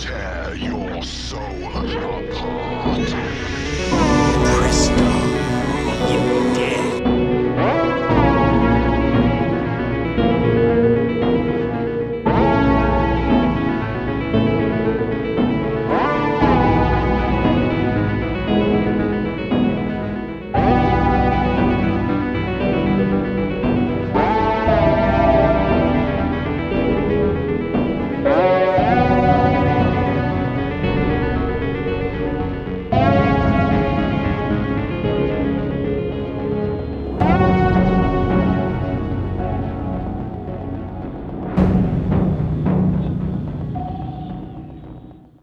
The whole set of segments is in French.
Tear your soul apart. Presto, you're dead.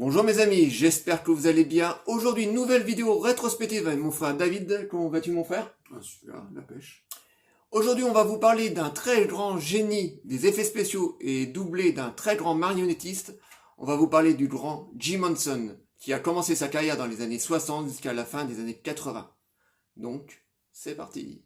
Bonjour mes amis, j'espère que vous allez bien. Aujourd'hui, une nouvelle vidéo rétrospective avec mon frère David. Comment vas-tu mon frère? Super, la pêche. Aujourd'hui, on va vous parler d'un très grand génie des effets spéciaux et doublé d'un très grand marionnettiste. On va vous parler du grand Jim Henson, qui a commencé sa carrière dans les années 60 jusqu'à la fin des années 80. Donc, c'est parti.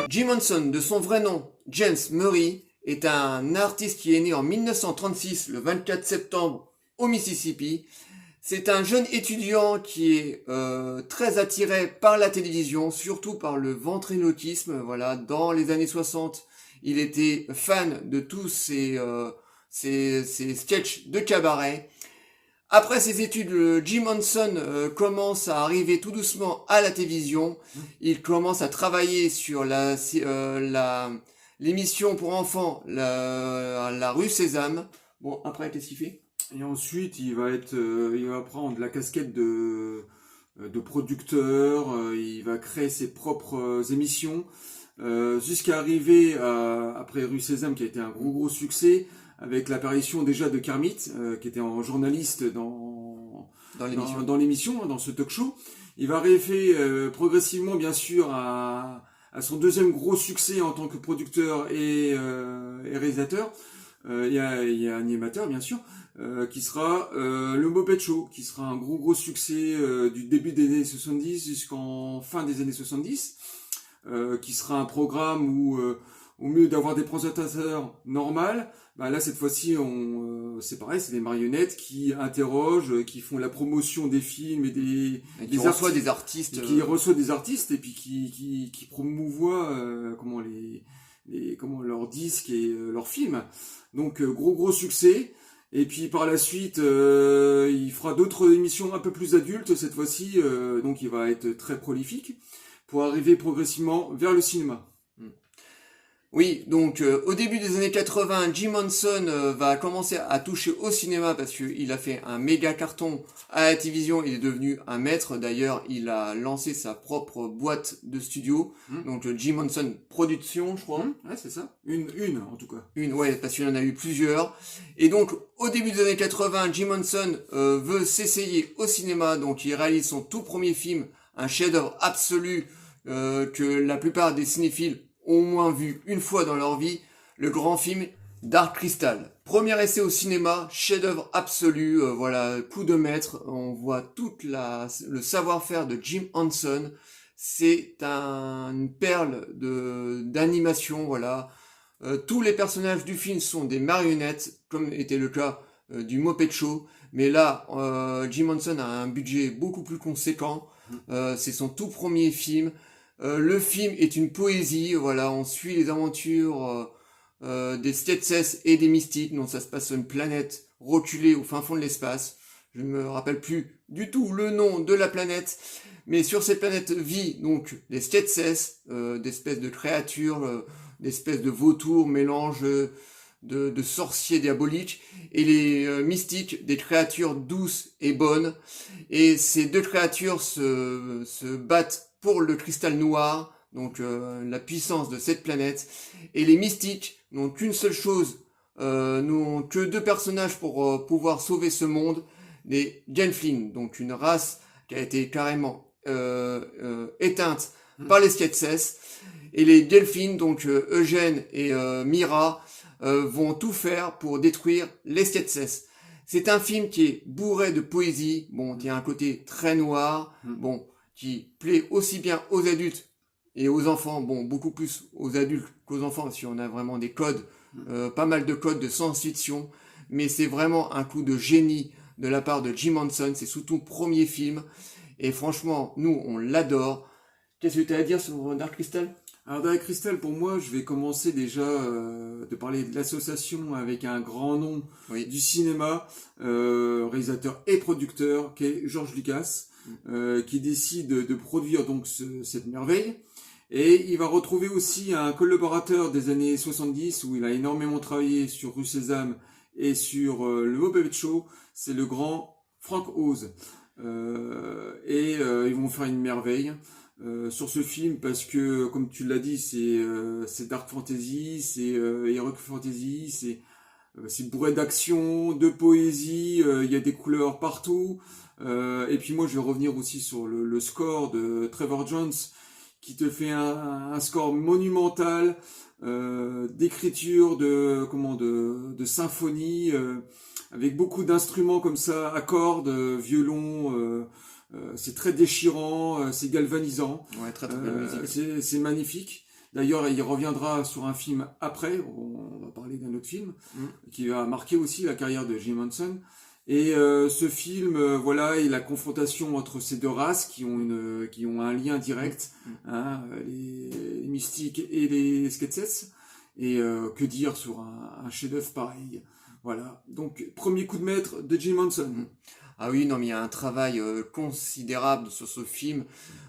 Jim Henson, de son vrai nom, James Murray, est un artiste qui est né en 1936, le 24 septembre, au Mississippi. C'est un jeune étudiant qui est très attiré par la télévision, surtout par le ventriloquisme. Voilà, dans les années 60, il était fan de tous ces sketchs de cabaret. Après ses études, Jim Henson commence à arriver tout doucement à la télévision. Il commence à travailler sur l'émission pour enfants, la rue Sésame. Bon, après, qu'est-ce qu'il fait? Et ensuite, il va prendre la casquette de producteur. Il va créer ses propres émissions jusqu'à arriver après Rue Sésame, qui a été un gros succès, avec l'apparition déjà de Kermit, qui était en journaliste dans l'émission, dans ce talk show. Il va arriver progressivement, bien sûr, à son deuxième gros succès en tant que producteur et réalisateur et animateur, bien sûr, qui sera le Muppet Show, qui sera un gros succès du début des années 70 jusqu'en fin des années 70, qui sera un programme où au mieux d'avoir des présentateurs normaux, bah là cette fois-ci c'est pareil, c'est des marionnettes qui interrogent, qui font la promotion des films et qui reçoivent des artistes et puis qui promouvoient comment leurs disques et leurs films. Donc gros succès. Et puis par la suite, il fera d'autres émissions un peu plus adultes cette fois-ci, donc il va être très prolifique pour arriver progressivement vers le cinéma. Oui, donc au début des années 80, Jim Henson va commencer à toucher au cinéma parce qu'il a fait un méga carton à la télévision. Il est devenu un maître. D'ailleurs, il a lancé sa propre boîte de studio, donc Jim Henson Productions, je crois. Ouais, c'est ça. Une en tout cas. Ouais, parce qu'il en a eu plusieurs. Et donc, au début des années 80, Jim Henson veut s'essayer au cinéma. Donc, il réalise son tout premier film, un chef-d'œuvre absolu que la plupart des cinéphiles ont au moins vu une fois dans leur vie, le grand film Dark Crystal. Premier essai au cinéma, chef-d'œuvre absolu, voilà, coup de maître, on voit le savoir-faire de Jim Henson. C'est une perle d'animation, voilà. Tous les personnages du film sont des marionnettes, comme était le cas du Muppet Show, mais là, Jim Henson a un budget beaucoup plus conséquent. C'est son tout premier film. Le film est une poésie, voilà, on suit les aventures des Stetses et des Mystiques, donc ça se passe sur une planète reculée au fin fond de l'espace. Je ne me rappelle plus du tout le nom de la planète, mais sur cette planète vit donc les Stetses, d'espèces de créatures, d'espèces de vautours, mélange de sorciers diaboliques, et les mystiques des créatures douces et bonnes. Et ces deux créatures se battent pour le cristal noir, donc la puissance de cette planète. Et les mystiques n'ont qu'une seule chose, n'ont que deux personnages pour pouvoir sauver ce monde, les Gelflings, donc une race qui a été carrément éteinte par les Skeksis. Et les Gelflings, donc Eugène et Mira, vont tout faire pour détruire les Skeksis. C'est un film qui est bourré de poésie, bon, qui a un côté très noir, bon, qui plaît aussi bien aux adultes et aux enfants, bon, beaucoup plus aux adultes qu'aux enfants, parce qu'on a vraiment des codes, pas mal de codes de science-fiction, mais c'est vraiment un coup de génie de la part de Jim Henson. C'est surtout le premier film, et franchement, nous, on l'adore. Qu'est-ce que tu as à dire sur Dark Crystal ? Alors Dark Crystal, pour moi, je vais commencer déjà de parler de l'association avec un grand nom du cinéma, réalisateur et producteur, qui est George Lucas, qui décide de produire donc cette merveille. Et il va retrouver aussi un collaborateur des années 70 où il a énormément travaillé sur Rue Sésame et sur le Muppet Show, c'est le grand Frank Oz. Ils vont faire une merveille sur ce film parce que, comme tu l'as dit, c'est dark fantasy, c'est heroic fantasy, c'est bourré d'action, de poésie, il y a des couleurs partout. Et puis moi, je vais revenir aussi sur le score de Trevor Jones, qui te fait un score monumental d'écriture, de symphonie, avec beaucoup d'instruments comme ça, à cordes, violon. C'est très déchirant, c'est galvanisant. Ouais, très belle musique. C'est magnifique. D'ailleurs, il reviendra sur un film après. On va parler d'un autre film qui va marquer aussi la carrière de Jim Henson. Et ce film, voilà, et la confrontation entre ces deux races qui ont un lien direct, hein, les mystiques et les Skeksis. Et que dire sur un chef-d'œuvre pareil. Voilà. Donc, premier coup de maître de Jim Henson. Ah oui, non, mais il y a un travail considérable sur ce film.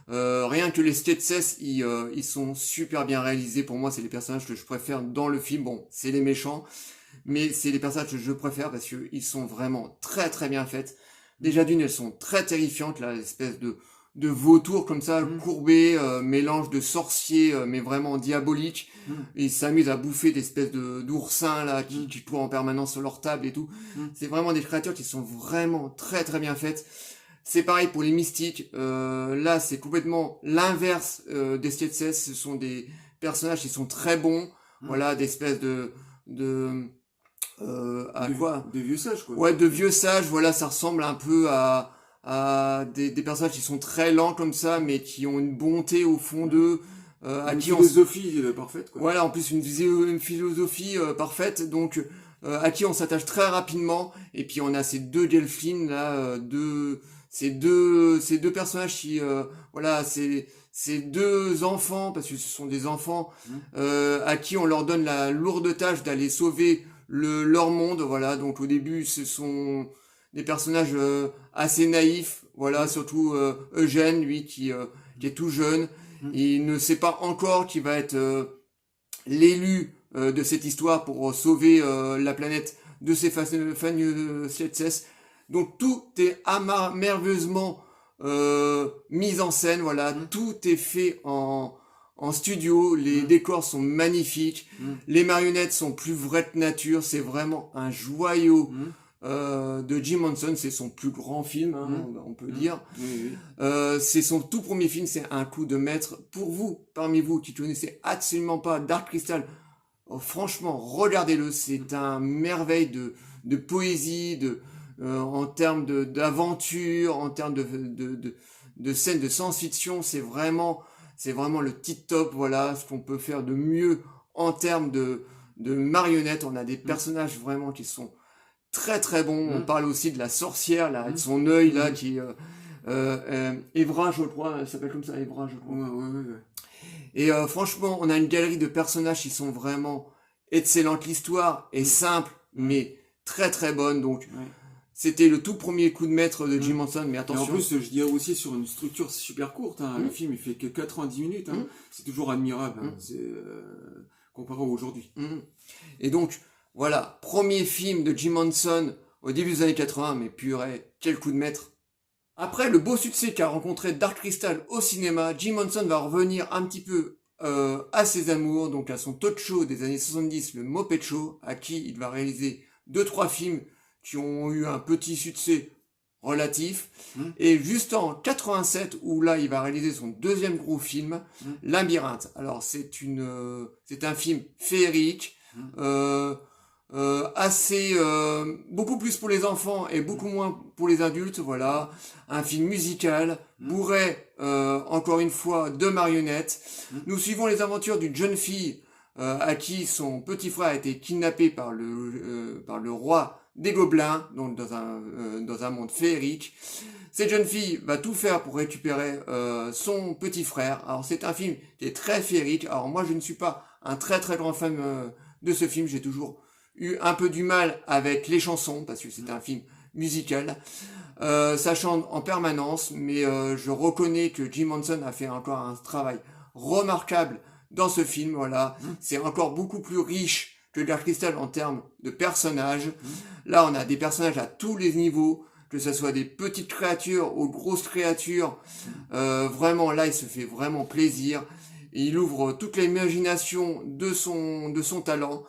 Rien que les Skeksis, ils sont super bien réalisés. Pour moi, c'est les personnages que je préfère dans le film. Bon, c'est les méchants, mais c'est les personnages que je préfère parce qu'ils sont vraiment très très bien faits. Déjà d'une, elles sont très terrifiantes, là, l'espèce de vautours comme ça, courbés, mélange de sorciers, mais vraiment diaboliques. Ils s'amusent à bouffer des espèces d'oursins là qui courent en permanence sur leur table et tout. C'est vraiment des créatures qui sont vraiment très très bien faites. C'est pareil pour les mystiques. Là, c'est complètement l'inverse des Skeksis. Ce sont des personnages qui sont très bons. Voilà, d'espèces de vieux sages, quoi. Ouais, de vieux sages. Voilà, ça ressemble un peu à des personnages qui sont très lents comme ça, mais qui ont une bonté au fond d'eux. Une philosophie parfaite, quoi. Voilà, en plus une philosophie parfaite, donc à qui on s'attache très rapidement. Et puis on a ces deux Gelflings là, ces deux personnages qui, voilà, ces deux enfants, parce que ce sont des enfants, à qui on leur donne la lourde tâche d'aller sauver leur monde. Voilà, donc au début ce sont des personnages assez naïfs, voilà, surtout Eugène, lui qui est tout jeune. Il ne sait pas encore qu'il va être l'élu de cette histoire pour sauver la planète de ces fameux Skeksis. Donc tout est merveilleusement mis en scène, voilà, tout est fait en studio, les décors sont magnifiques, les marionnettes sont plus vraies que nature, c'est vraiment un joyau de Jim Henson. C'est son plus grand film, hein, on peut dire. C'est son tout premier film, c'est un coup de maître. Pour vous, parmi vous, qui ne connaissez absolument pas Dark Crystal, franchement, regardez-le, c'est un merveille de poésie, en termes d'aventure, en termes de scènes de science-fiction, c'est vraiment le tip top, voilà, ce qu'on peut faire de mieux en termes de marionnettes. On a des personnages vraiment qui sont très très bons. On parle aussi de la sorcière, là, de son œil, là, qui Evra, je crois, elle s'appelle comme ça, Evra, je crois. Ouais. Et franchement, on a une galerie de personnages qui sont vraiment excellentes. L'histoire est simple, mais très très bonne, donc c'était le tout premier coup de maître de Jim Henson, mais attention. Et en plus, je dirais aussi sur une structure super courte, hein, le film il fait que 90 minutes, hein, c'est toujours admirable, hein, c'est comparé à aujourd'hui. Et donc, Voilà, premier film de Jim Henson au début des années 80, mais purée, quel coup de maître. Après le beau succès qu'a rencontré Dark Crystal au cinéma, Jim Henson va revenir un petit peu à ses amours, donc à son talk show des années 70, le Muppet Show, à qui il va réaliser 2-3 films qui ont eu un petit succès relatif. Et juste en 87, où là il va réaliser son deuxième gros film, Labyrinthe. Alors c'est un film féerique, assez beaucoup plus pour les enfants et beaucoup moins pour les adultes. Voilà, un film musical bourré encore une fois de marionnettes. Nous suivons les aventures d'une jeune fille à qui son petit frère a été kidnappé par le roi des gobelins, donc dans un monde féerique. Cette jeune fille va tout faire pour récupérer son petit frère. Alors c'est un film qui est très féerique. Alors moi je ne suis pas un très très grand fan de ce film. J'ai toujours eu un peu du mal avec les chansons parce que c'est un film musical. Ça chante en permanence, mais je reconnais que Jim Henson a fait encore un travail remarquable dans ce film. Voilà, c'est encore beaucoup plus riche que Dark Crystal en termes de personnages. Là, on a des personnages à tous les niveaux, que ce soit des petites créatures aux grosses créatures. Vraiment, là, il se fait vraiment plaisir. Et il ouvre toute l'imagination de son talent.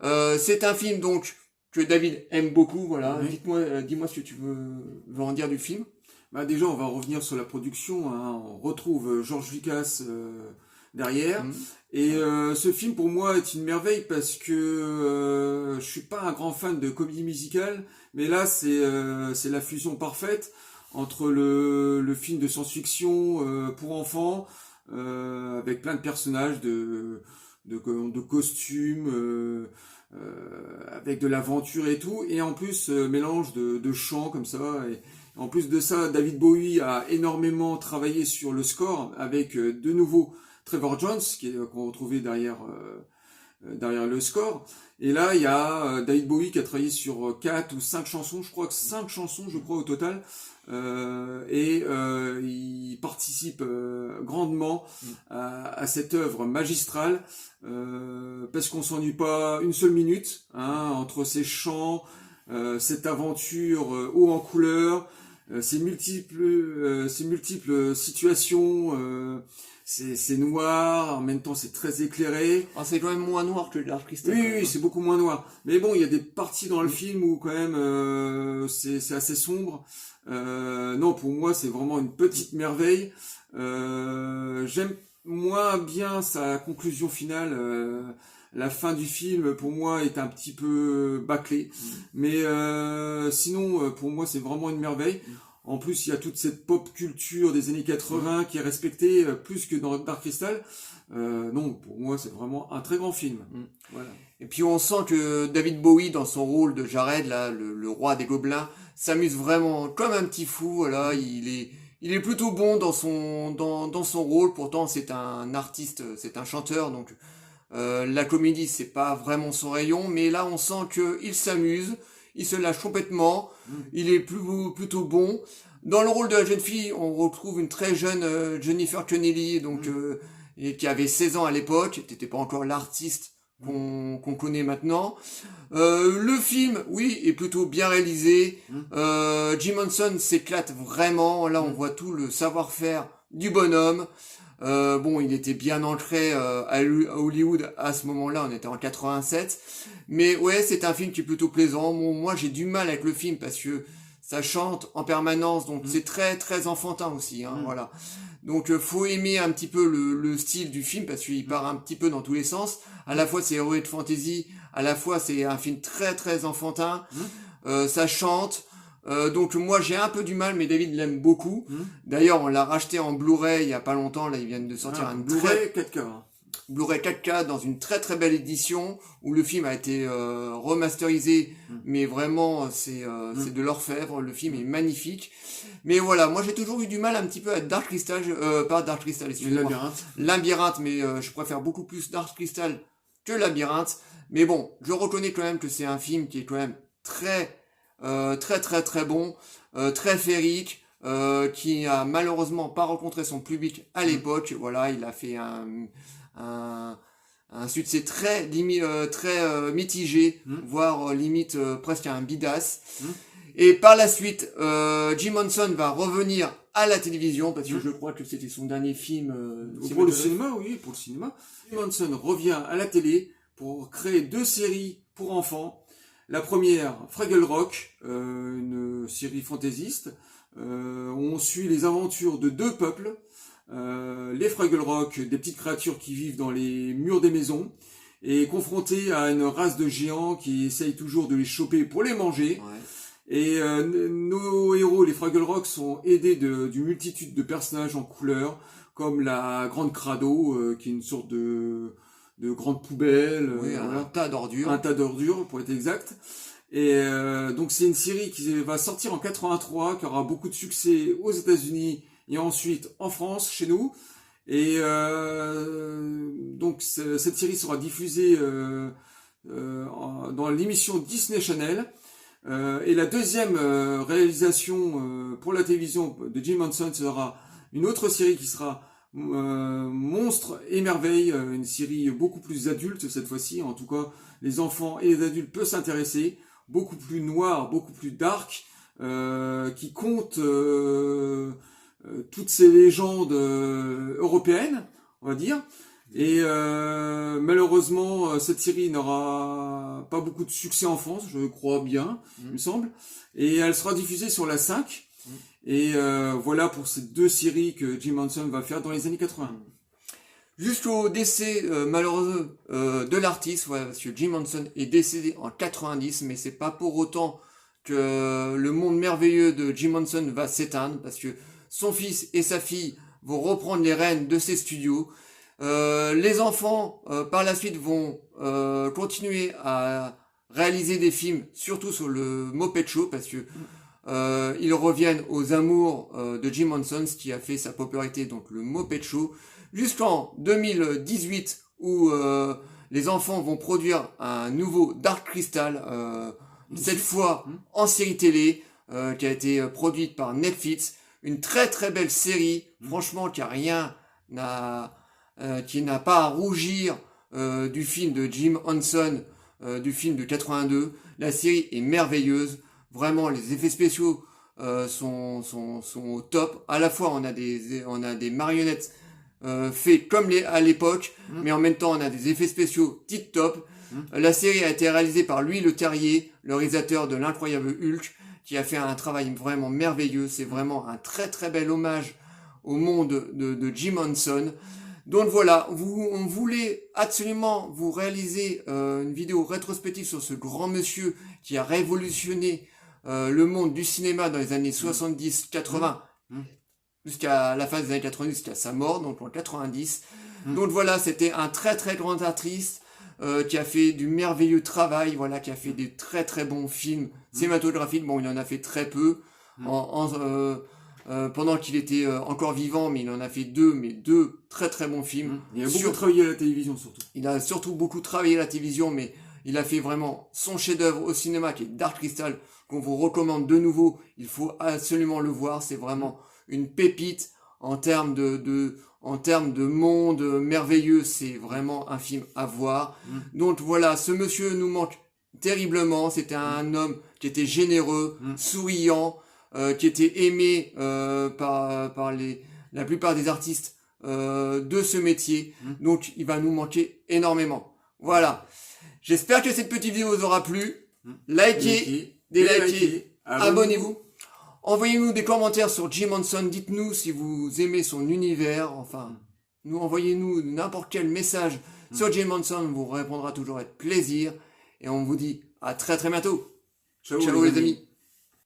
C'est un film donc que David aime beaucoup. Voilà, dis-moi ce que tu veux en dire du film. Bah déjà, on va revenir sur la production. Hein. On retrouve George Lucas derrière. Et ce film pour moi est une merveille parce que je suis pas un grand fan de comédie musicale, mais là c'est la fusion parfaite entre le film de science-fiction pour enfants avec plein de personnages de costumes avec de l'aventure et tout, et en plus mélange de chants comme ça. Et en plus de ça, David Bowie a énormément travaillé sur le score avec de nouveau Trevor Jones, qu'on retrouvait derrière le score. Et là, il y a David Bowie qui a travaillé sur 4 ou 5 chansons, je crois que 5 chansons, au total. Il participe grandement à cette œuvre magistrale, parce qu'on s'ennuie pas une seule minute, hein, entre ces chants, cette aventure haut en couleur, ces multiples situations. C'est noir, en même temps c'est très éclairé. Ah, c'est quand même moins noir que Dark Crystal. Oui, c'est beaucoup moins noir. Mais bon, il y a des parties dans le film où quand même c'est assez sombre. Non, pour moi c'est vraiment une petite merveille. J'aime moins bien sa conclusion finale. La fin du film pour moi est un petit peu bâclée. Mais sinon pour moi c'est vraiment une merveille. En plus, il y a toute cette pop culture des années 80 qui est respectée plus que dans Dark Crystal. Non, pour moi, c'est vraiment un très grand film. Voilà. Et puis on sent que David Bowie, dans son rôle de Jared, là, le roi des gobelins, s'amuse vraiment comme un petit fou. Voilà, il est plutôt bon dans son rôle. Pourtant, c'est un artiste, c'est un chanteur, donc la comédie, c'est pas vraiment son rayon. Mais là, on sent que il s'amuse. Il se lâche complètement, il est plutôt bon. Dans le rôle de la jeune fille, on retrouve une très jeune Jennifer Connelly, donc et qui avait 16 ans à l'époque, n'était pas encore l'artiste qu'on connaît maintenant. Le film, oui, est plutôt bien réalisé. Jim Henson s'éclate vraiment. Là, on voit tout le savoir-faire du bonhomme. Bon, il était bien ancré à Hollywood à ce moment-là, on était en 87. Mais ouais, c'est un film qui est plutôt plaisant. Bon, moi, j'ai du mal avec le film parce que ça chante en permanence, donc c'est très très enfantin aussi. Hein, voilà. Donc faut aimer un petit peu le style du film parce qu'il part un petit peu dans tous les sens. À la fois c'est heroic de fantasy, à la fois c'est un film très très enfantin. Ça chante. Donc moi j'ai un peu du mal, mais David l'aime beaucoup. D'ailleurs on l'a racheté en Blu-ray il y a pas longtemps. Là ils viennent de sortir un Blu-ray 4K. Blu-ray 4K dans une très très belle édition où le film a été remasterisé, mais vraiment c'est de l'orfèvre. Le film est magnifique. Mais voilà, moi j'ai toujours eu du mal un petit peu à Dark Crystal, pas Dark Crystal, excusez-moi. Labyrinthe, mais je préfère beaucoup plus Dark Crystal que Labyrinthe. Mais bon, je reconnais quand même que c'est un film qui est quand même très très bon, très féerique, qui a malheureusement pas rencontré son public à l'époque. Voilà, il a fait un un succès très mitigé, voire limite presque un bidas. Et par la suite, Jim Henson va revenir à la télévision, parce que je crois que c'était son dernier film. Pour le cinéma, oui, pour le cinéma. Jim Henson revient à la télé pour créer 2 séries pour enfants. La première, Fraggle Rock, une série fantaisiste, où on suit les aventures de 2 peuples, les Fraggle Rock, des petites créatures qui vivent dans les murs des maisons, et confrontés à une race de géants qui essayent toujours de les choper pour les manger. Ouais. Et nos héros, les Fraggle Rock, sont aidés d'une multitude de personnages en couleur, comme la Grande Crado, qui est une sorte de grande poubelle. Oui, voilà. un tas d'ordures. Un tas d'ordures, pour être exact. Et donc c'est une série qui va sortir en 83, qui aura beaucoup de succès aux États-Unis et ensuite en France, chez nous. Et donc cette série sera diffusée dans l'émission Disney Channel. Et la deuxième réalisation pour la télévision de Jim Henson sera une autre série qui sera Monstres et Merveilles, une série beaucoup plus adulte cette fois-ci. En tout cas, les enfants et les adultes peuvent s'intéresser. Beaucoup plus noir, beaucoup plus dark, qui compte toutes ces légendes européennes, on va dire. Et malheureusement, cette série n'aura pas beaucoup de succès en France, je crois bien, il me semble. Et elle sera diffusée sur la 5. Et voilà pour ces 2 séries que Jim Henson va faire dans les années 80. Jusqu'au décès malheureux de l'artiste, ouais, parce que Jim Henson est décédé en 90, mais c'est pas pour autant que le monde merveilleux de Jim Henson va s'éteindre, parce que son fils et sa fille vont reprendre les rênes de ses studios. Les enfants, par la suite, vont continuer à réaliser des films, surtout sur le Muppet Show, parce que ils reviennent aux amours de Jim Henson, ce qui a fait sa popularité, donc le Muppet Show, jusqu'en 2018, où les enfants vont produire un nouveau Dark Crystal, cette fois en série télé, qui a été produite par Netflix, une très très belle série, franchement, qui n'a pas à rougir du film de Jim Henson, du film de 82. La série est merveilleuse, vraiment les effets spéciaux sont au top. À la fois on a des marionnettes faits comme à l'époque, mais en même temps on a des effets spéciaux tip top. La série a été réalisée par Louis Leterrier, le réalisateur de l'incroyable Hulk, qui a fait un travail vraiment merveilleux. C'est vraiment un très très bel hommage au monde de Jim Henson. Donc voilà, on voulait absolument vous réaliser une vidéo rétrospective sur ce grand monsieur qui a révolutionné le monde du cinéma dans les années 70-80 jusqu'à la fin des années 90, jusqu'à sa mort, donc en 90. Donc voilà, c'était un très très grand artiste qui a fait du merveilleux travail, voilà, qui a fait des très très bons films cinématographiques. Bon, il en a fait très peu pendant qu'il était encore vivant, mais il en a fait 2 très très bons films. Il a beaucoup travaillé à la télévision surtout. Il a surtout beaucoup travaillé à la télévision, mais il a fait vraiment son chef-d'œuvre au cinéma qui est Dark Crystal, qu'on vous recommande de nouveau. Il faut absolument le voir, c'est vraiment une pépite en termes de monde merveilleux. C'est vraiment un film à voir. Donc voilà, ce monsieur nous manque terriblement. C'était un homme qui était généreux, souriant, qui était aimé par la plupart des artistes de ce métier. Donc il va nous manquer énormément. Voilà. J'espère que cette petite vidéo vous aura plu. Likez, délikez, abonnez-vous. Envoyez-nous des commentaires sur Jim Henson. Dites-nous si vous aimez son univers. Enfin, envoyez-nous n'importe quel message sur Jim Henson. On vous répondra toujours avec plaisir. Et on vous dit à très très bientôt. Ciao les amis.